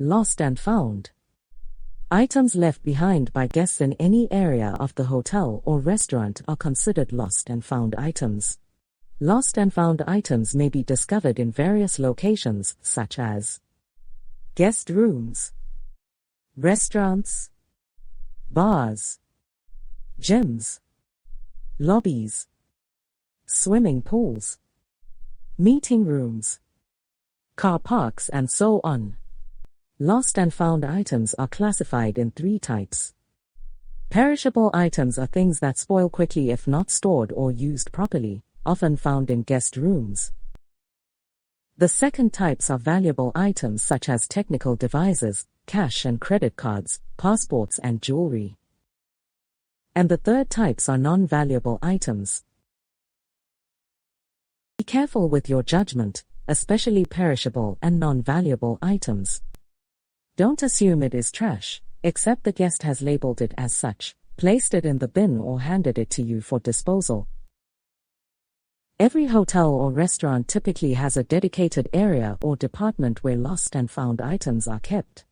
Lost and found. Items left behind by guests in any area of the hotel or restaurant are considered lost and found items. Lost and found items may be discovered in various locations, such as guest rooms, restaurants, bars, gyms, lobbies, swimming pools, meeting rooms, car parks, and so on. Lost and found items are classified in 3 types. Perishable items are things that spoil quickly if not stored or used properly, often found in guest rooms. The second types are valuable items such as technical devices, cash and credit cards, passports and jewelry. And the third types are non-valuable items. Be careful with your judgment, especially perishable and non-valuable items. Don't assume it is trash, except the guest has labeled it as such, placed it in the bin or handed it to you for disposal. Every hotel or restaurant typically has a dedicated area or department where lost and found items are kept.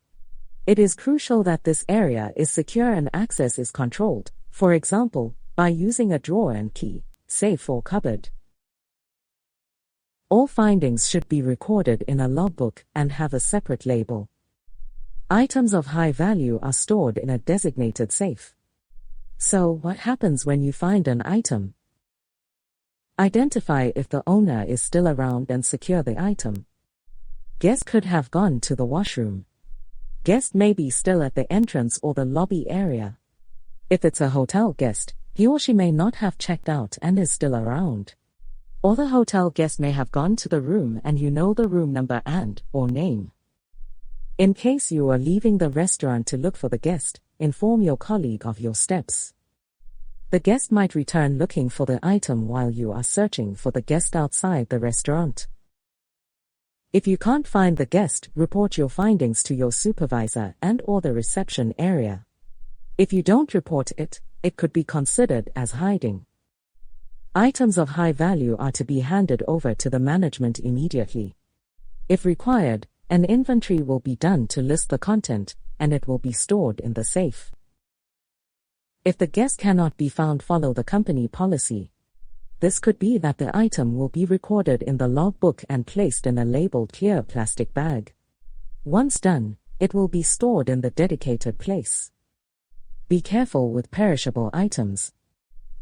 It is crucial that this area is secure and access is controlled, for example, by using a drawer and key, safe or cupboard. All findings should be recorded in a logbook and have a separate label. Items of high value are stored in a designated safe. So, what happens when you find an item? Identify if the owner is still around and secure the item. Guest could have gone to the washroom. Guest may be still at the entrance or the lobby area. If it's a hotel guest, he or she may not have checked out and is still around. Or the hotel guest may have gone to the room and you know the room number and/or name. In case you are leaving the restaurant to look for the guest, inform your colleague of your steps. The guest might return looking for the item while you are searching for the guest outside the restaurant. If you can't find the guest, report your findings to your supervisor and/or the reception area. If you don't report it, it could be considered as hiding. Items of high value are to be handed over to the management immediately. If required, an inventory will be done to list the content, and it will be stored in the safe. If the guest cannot be found, follow the company policy. This could be that the item will be recorded in the logbook and placed in a labeled clear plastic bag. Once done, it will be stored in the dedicated place. Be careful with perishable items.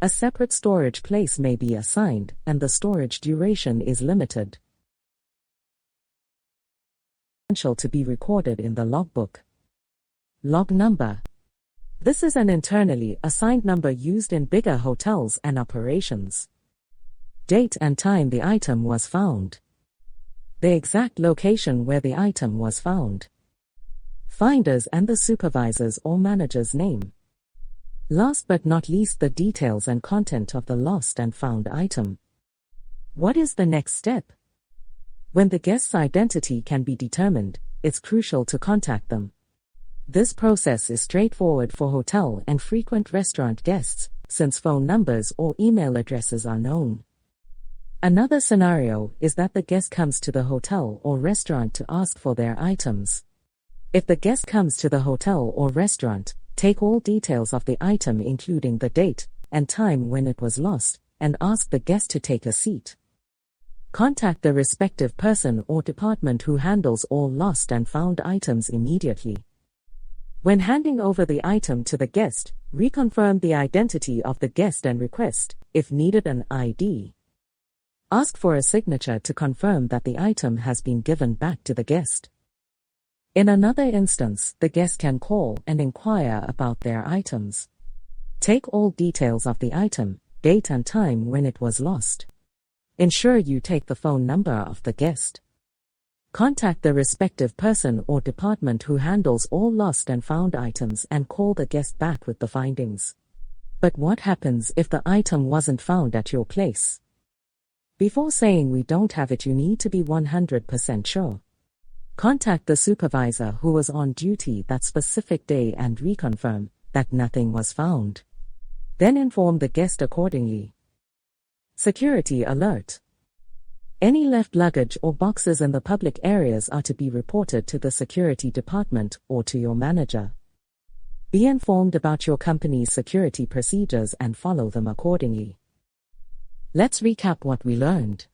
A separate storage place may be assigned, and the storage duration is limited. To be recorded in the logbook. Log number. This is an internally assigned number used in bigger hotels and operations. Date and time the item was found. The exact location where the item was found. Finders and the supervisor's or manager's name. Last but not least, the details and content of the lost and found item. What is the next step? When the guest's identity can be determined, it's crucial to contact them. This process is straightforward for hotel and frequent restaurant guests, since phone numbers or email addresses are known. Another scenario is that the guest comes to the hotel or restaurant to ask for their items. If the guest comes to the hotel or restaurant, take all details of the item including the date and time when it was lost, and ask the guest to take a seat. Contact the respective person or department who handles all lost and found items immediately. When handing over the item to the guest, reconfirm the identity of the guest and request, if needed, an ID. Ask for a signature to confirm that the item has been given back to the guest. In another instance, the guest can call and inquire about their items. Take all details of the item, date and time when it was lost. Ensure you take the phone number of the guest. Contact the respective person or department who handles all lost and found items and call the guest back with the findings. But what happens if the item wasn't found at your place? Before saying we don't have it, you need to be 100% sure. Contact the supervisor who was on duty that specific day and reconfirm that nothing was found. Then inform the guest accordingly. Security alert. Any left luggage or boxes in the public areas are to be reported to the security department or to your manager. Be informed about your company's security procedures and follow them accordingly. Let's recap what we learned.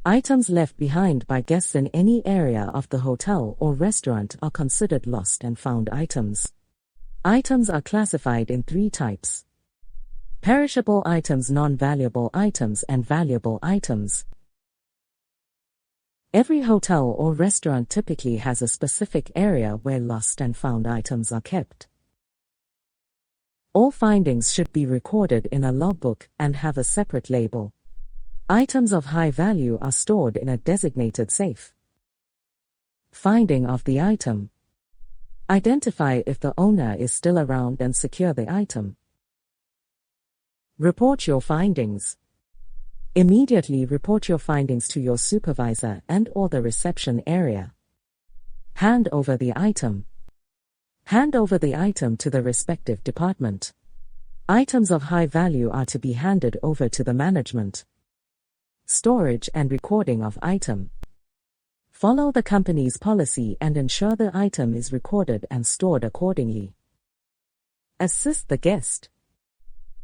Items left behind by guests in any area of the hotel or restaurant are considered lost and found items. Items are classified in 3 types: perishable items, non-valuable items, and valuable items. Every hotel or restaurant typically has a specific area where lost and found items are kept. All findings should be recorded in a logbook and have a separate label. Items of high value are stored in a designated safe. Finding of the item. Identify if the owner is still around and secure the item. Report your findings. Immediately report your findings to your supervisor and/or the reception area. Hand over the item. Hand over the item to the respective department. Items of high value are to be handed over to the management. Storage and recording of item. Follow the company's policy and ensure the item is recorded and stored accordingly. Assist the guest.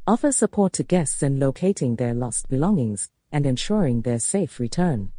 Offer support to guests in locating their lost belongings and ensuring their safe return.